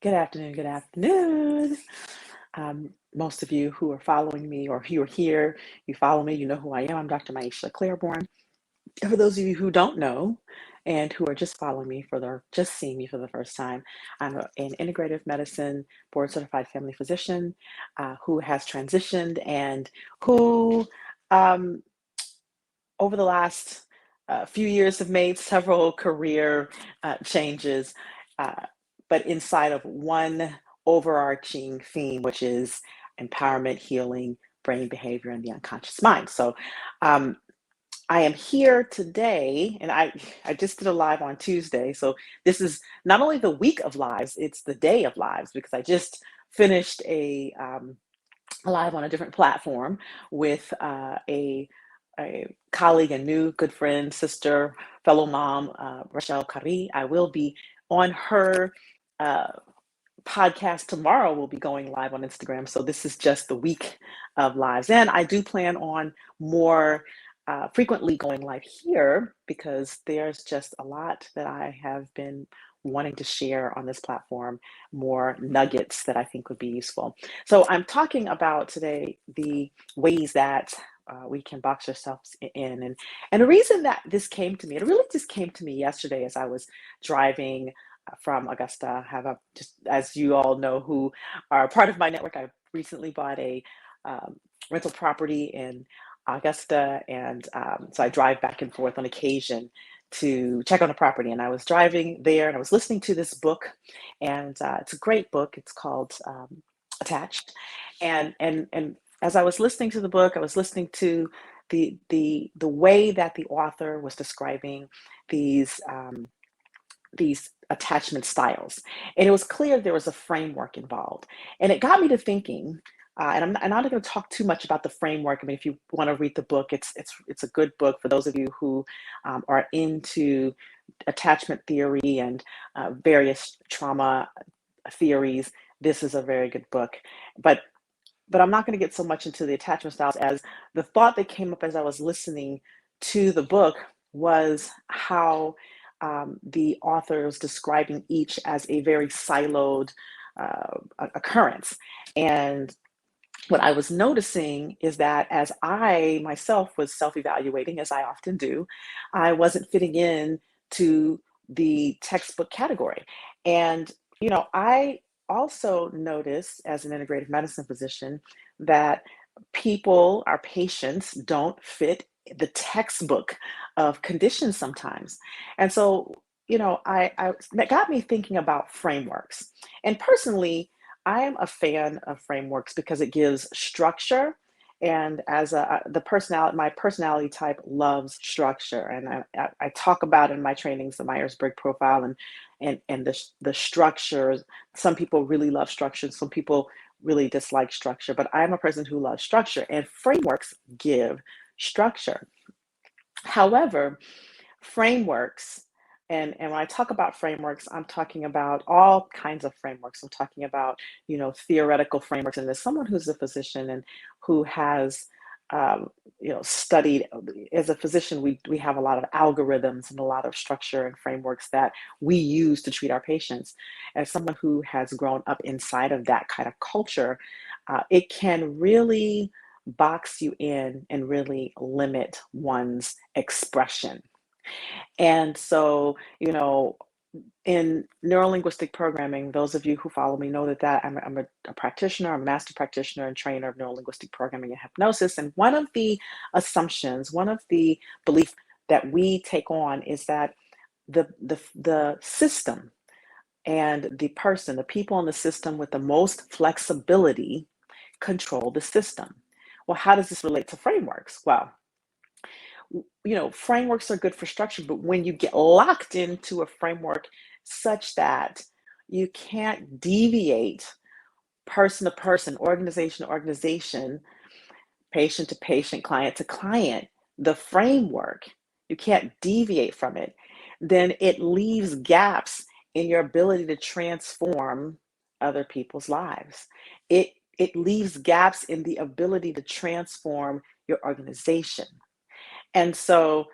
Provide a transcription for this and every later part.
Good afternoon. Good afternoon. Most of you who are following me or who are here, you follow me, you know who I am. I'm Dr. Maisha Claiborne. And for those of you who don't know and who are just following me just seeing me for the first time, I'm an integrative medicine board certified family physician who has transitioned and who um, over the last few years have made several career changes, uh, but inside of one overarching theme, which is empowerment, healing, brain behavior, and the unconscious mind. So um, I am here today, and I just did a live on Tuesday. So this is not only the week of lives, it's the day of lives because I just finished a live on a different platform with a colleague and new good friend, sister, fellow mom, Rachel Kari. I will be on her uh, podcast tomorrow. We'll be going live on Instagram. So this is just the week of lives. And I do plan on more frequently going live here because there's just a lot that I have been wanting to share on this platform, more nuggets that I think would be useful. So I'm talking about today the ways that we can box ourselves in. And the reason that this came to me, it really just came to me yesterday as I was driving from Augusta. Just as you all know who are part of my network, I recently bought a rental property in Augusta, and so I drive back and forth on occasion to check on the property. And I was driving there, and I was listening to this book, and it's a great book. It's called Attached, and as I was listening to the book, I was listening to the way that the author was describing these. These attachment styles. And it was clear there was a framework involved. And it got me to thinking, and I'm not going to talk too much about the framework. I mean, if you want to read the book, it's a good book for those of you who are into attachment theory and various trauma theories. This is a very good book. But I'm not going to get so much into the attachment styles as the thought that came up as I was listening to the book was how the author was describing each as a very siloed occurrence. And what I was noticing is that as I myself was self-evaluating, as I often do, I wasn't fitting in to the textbook category. And, I also notice as an integrative medicine physician that our patients don't fit the textbook of conditions sometimes. And so, that got me thinking about frameworks. And personally, I am a fan of frameworks because it gives structure. And as my personality type loves structure, and I talk about in my trainings the Myers-Briggs profile and the structures. Some people really love structure, some people really dislike structure, but I'm a person who loves structure, and frameworks give structure. However, frameworks, and when I talk about frameworks, I'm talking about all kinds of frameworks. I'm talking about, theoretical frameworks. And as someone who's a physician and who has, studied as a physician, we have a lot of algorithms and a lot of structure and frameworks that we use to treat our patients. As someone who has grown up inside of that kind of culture, it can really box you in and really limit one's expression. And so, in neurolinguistic programming, those of you who follow me know that I'm a practitioner, I'm a master practitioner and trainer of neurolinguistic programming and hypnosis. And one of the assumptions, one of the beliefs that we take on is that the system and the people in the system with the most flexibility control the system. Well, how does this relate to frameworks? Well, frameworks are good for structure, but when you get locked into a framework such that you can't deviate person to person, organization to organization, patient to patient, client to client, the framework, you can't deviate from it, then it leaves gaps in your ability to transform other people's lives. It leaves gaps in the ability to transform your organization. And so,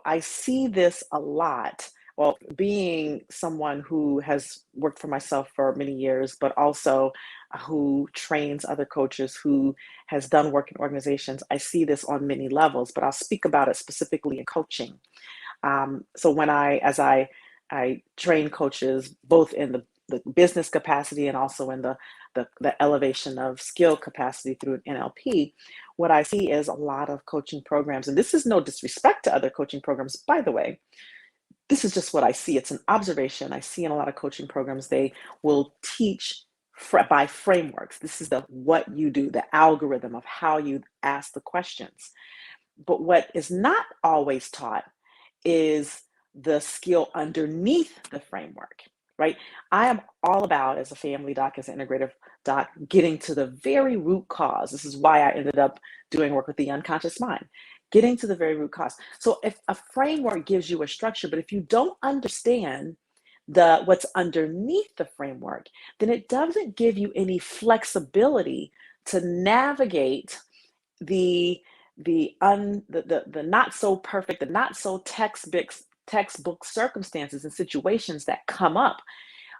I see this a lot, Well, being someone who has worked for myself for many years, but also who trains other coaches, who has done work in organizations, I see this on many levels, but I'll speak about it specifically in coaching. So as I train coaches both in the business capacity and also in the elevation of skill capacity through an NLP, what I see is a lot of coaching programs, and this is no disrespect to other coaching programs, by the way. This is just what I see. It's an observation. I see in a lot of coaching programs, they will teach by frameworks. This is the what you do, the algorithm of how you ask the questions. But what is not always taught is the skill underneath the framework, right? I am all about, as a family doc, as an integrative doc, getting to the very root cause. This is why I ended up doing work with the unconscious mind, getting to the very root cause. So if a framework gives you a structure, but if you don't understand what's underneath the framework, then it doesn't give you any flexibility to navigate the the not so perfect, the not so textbook circumstances and situations that come up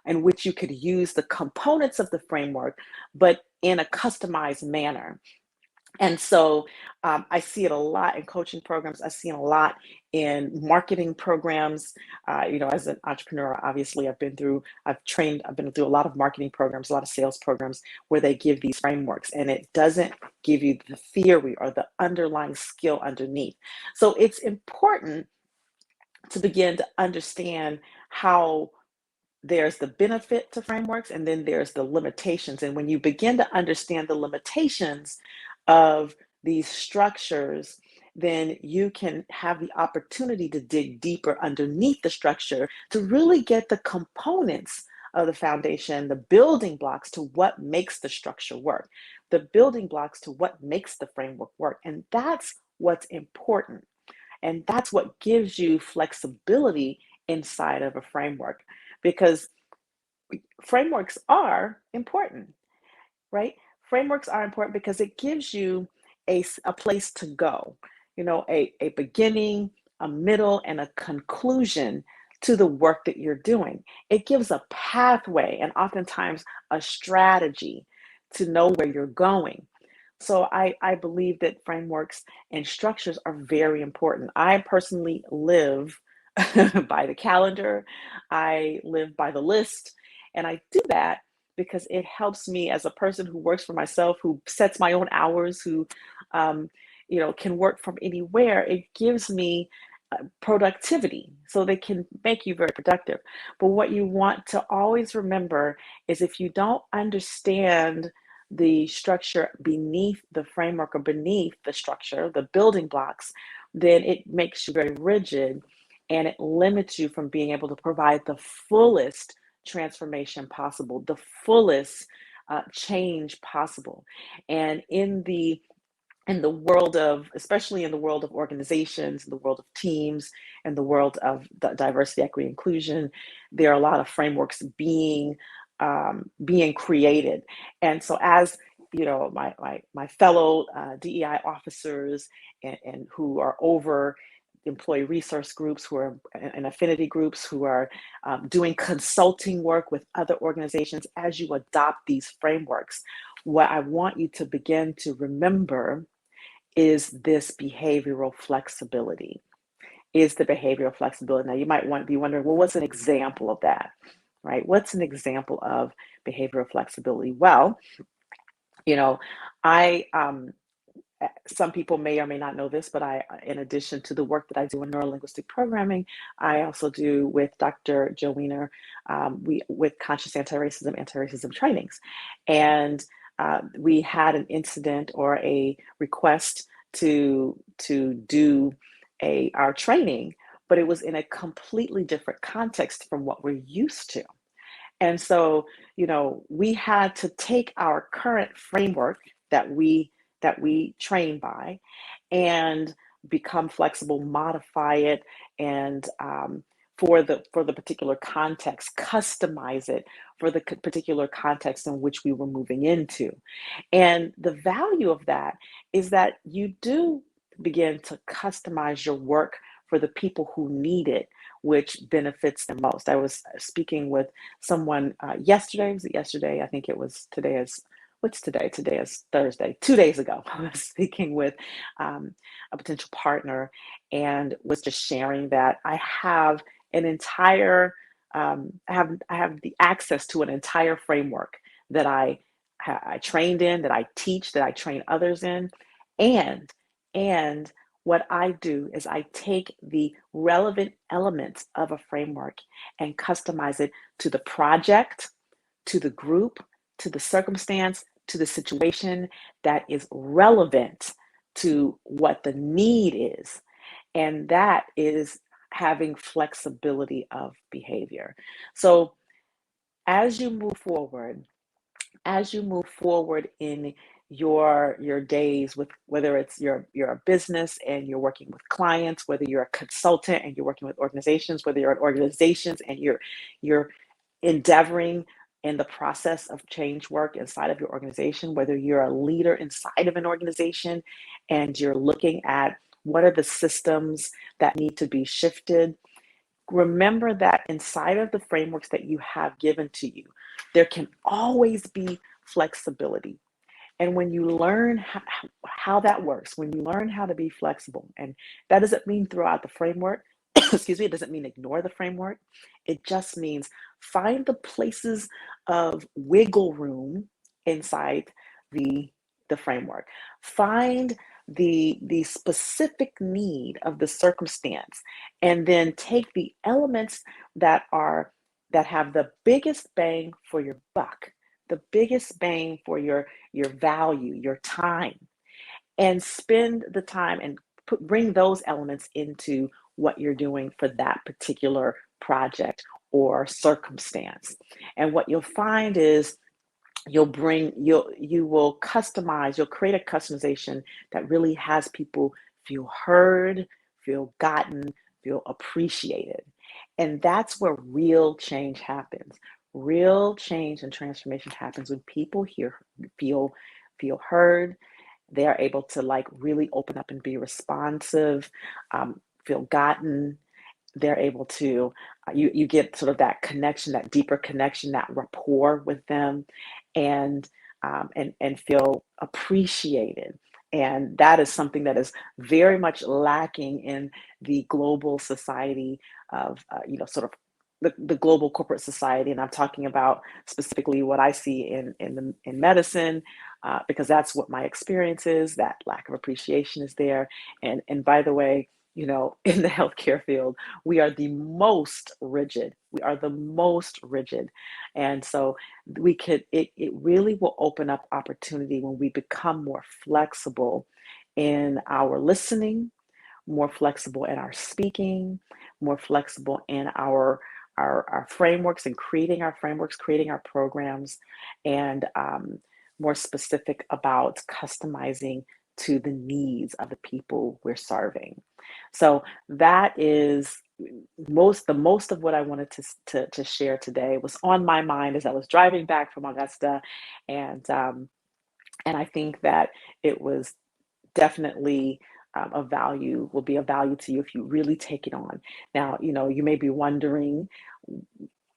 in which you could use the components of the framework, but in a customized manner. And so I see it a lot in coaching programs. I see it a lot in marketing programs. As an entrepreneur, obviously, I've been through a lot of marketing programs, a lot of sales programs where they give these frameworks and it doesn't give you the theory or the underlying skill underneath. So it's important to begin to understand how there's the benefit to frameworks and then there's the limitations. And when you begin to understand the limitations of these structures, then you can have the opportunity to dig deeper underneath the structure to really get the components of the foundation, the building blocks to what makes the structure work, the building blocks to what makes the framework work. And that's what's important. And that's what gives you flexibility inside of a framework, because frameworks are important, right? Frameworks are important because it gives you a place to go, a beginning, a middle, and a conclusion to the work that you're doing. It gives a pathway and oftentimes a strategy to know where you're going. So I believe that frameworks and structures are very important. I personally live by the calendar. I live by the list. And I do that because it helps me as a person who works for myself, who sets my own hours, who um, can work from anywhere. It gives me productivity so they can make you very productive. But what you want to always remember is if you don't understand the structure beneath the framework or beneath the structure, the building blocks, then it makes you very rigid and it limits you from being able to provide the fullest transformation possible, the fullest change possible. And in the world of, especially in the world of organizations, in the world of teams, in the world of diversity, equity, inclusion, there are a lot of frameworks being created. And so as my fellow DEI officers and who are over employee resource groups, who are in affinity groups, who are doing consulting work with other organizations, as you adopt these frameworks, what I want you to begin to remember is this behavioral flexibility. Is the behavioral flexibility. Now, you might want to be wondering, well, what's an example of that, right? What's an example of behavioral flexibility? Well, I some people may or may not know this, but in addition to the work that I do in neurolinguistic programming, I also do with Dr. Joe Wiener, with conscious anti-racism trainings. And we had an incident or a request to do our training, but it was in a completely different context from what we're used to. And so, we had to take our current framework that we train by and become flexible, modify it, and for the particular context, customize it for the particular context in which we were moving into. And the value of that is that you do begin to customize your work for the people who need it which benefits them most. I was speaking with someone yesterday. Was it yesterday? I think it was today. What's today? Today is Thursday. 2 days ago, I was speaking with a potential partner and was just sharing that I have an entire I have the access to an entire framework that I trained in, that I teach, that I train others in, and and what I do is I take the relevant elements of a framework and customize it to the project, to the group, to the circumstance, to the situation that is relevant to what the need is. And that is having flexibility of behavior. So as you move forward, in your days, with whether it's you're a business and you're working with clients, whether you're a consultant and you're working with organizations, whether you're at organizations and you're endeavoring in the process of change work inside of your organization, whether you're a leader inside of an organization and you're looking at what are the systems that need to be shifted. Remember that inside of the frameworks that you have given to you, there can always be flexibility. And when you learn how that works, when you learn how to be flexible, and that doesn't mean throughout the framework, excuse me, it doesn't mean ignore the framework. It just means find the places of wiggle room inside the, the framework. Find the specific need of the circumstance, and then take the elements that have the biggest bang for your buck, the biggest bang for your value, your time, and spend the time and bring those elements into what you're doing for that particular project or circumstance. And what you'll find is you will customize, you'll create a customization that really has people feel heard, feel gotten, feel appreciated. And that's where real change happens. Real change and transformation happens when people feel heard. They are able to like really open up and be responsive, feel gotten. They're able to you get sort of that connection, that deeper connection, that rapport with them, and and feel appreciated. And that is something that is very much lacking in the global society of sort of the global corporate society. And I'm talking about specifically what I see in medicine, because that's what my experience is. That lack of appreciation is there. And by the way, in the healthcare field, we are the most rigid. We are the most rigid. And so it really will open up opportunity when we become more flexible in our listening, more flexible in our speaking, more flexible in our frameworks and creating our frameworks, creating our programs, and more specific about customizing to the needs of the people we're serving. So that is the most of what I wanted to share today. Was on my mind as I was driving back from Augusta, and I think that it was definitely will be of value to you if you really take it on. Now, you may be wondering,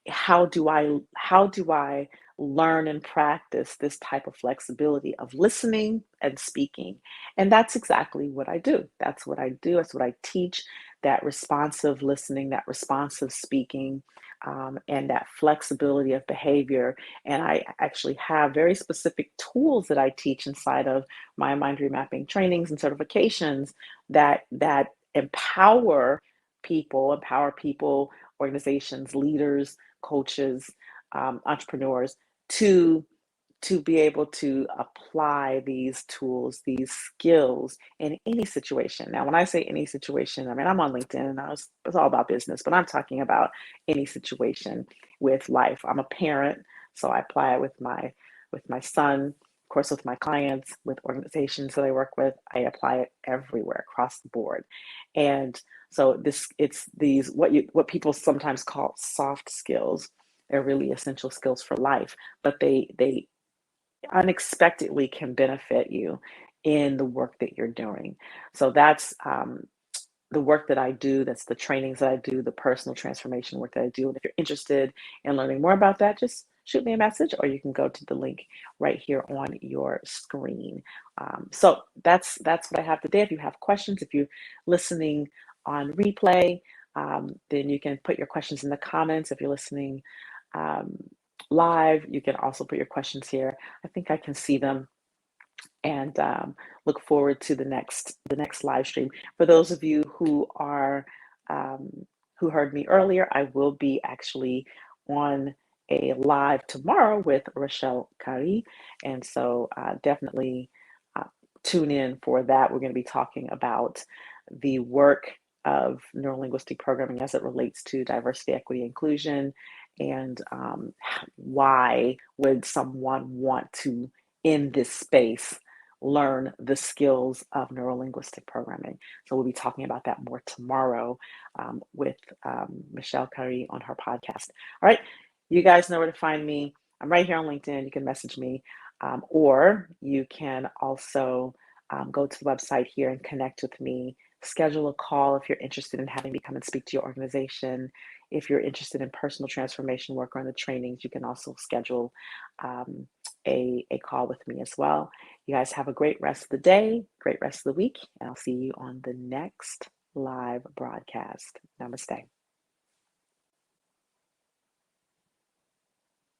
how do I learn and practice this type of flexibility of listening and speaking? And that's exactly what I do. That's what I do. That's what I teach. That responsive listening, that responsive speaking, and that flexibility of behavior. And I actually have very specific tools that I teach inside of my Mind ReMapping trainings and certifications that empower people, organizations, leaders, coaches, entrepreneurs, to be able to apply these tools, these skills in any situation. Now, when I say any situation, I mean, I'm on LinkedIn and it's all about business, but I'm talking about any situation with life. I'm a parent, so I apply it with my son, of course, with my clients, with organizations that I work with. I apply it everywhere across the board. And so it's these what people sometimes call soft skills. They're really essential skills for life, but they unexpectedly can benefit you in the work that you're doing. So the work that I do, that's the trainings that I do, the personal transformation work that I do. And if you're interested in learning more about that, just shoot me a message, or you can go to the link right here on your screen. So that's what I have today. If you have questions, if you're listening on replay, then you can put your questions in the comments. If you're listening um, live, you can also put your questions here. I think I can see them, and look forward to the next live stream. For those of you um, who heard me earlier, I will be actually on a live tomorrow with Rochelle Kari, and so definitely uh, tune in for that. We're going to be talking about the work of neurolinguistic programming as it relates to diversity, equity, inclusion, and why would someone want to, in this space, learn the skills of neurolinguistic programming. So we'll be talking about that more tomorrow with Michelle Curry on her podcast. All right, you guys know where to find me. I'm right here on LinkedIn. You can message me, or you can also go to the website here and connect with me. Schedule a call if you're interested in having me come and speak to your organization. If you're interested in personal transformation work or in the trainings, you can also schedule um, a call with me as well. You guys have a great rest of the day, great rest of the week, and I'll see you on the next live broadcast. Namaste.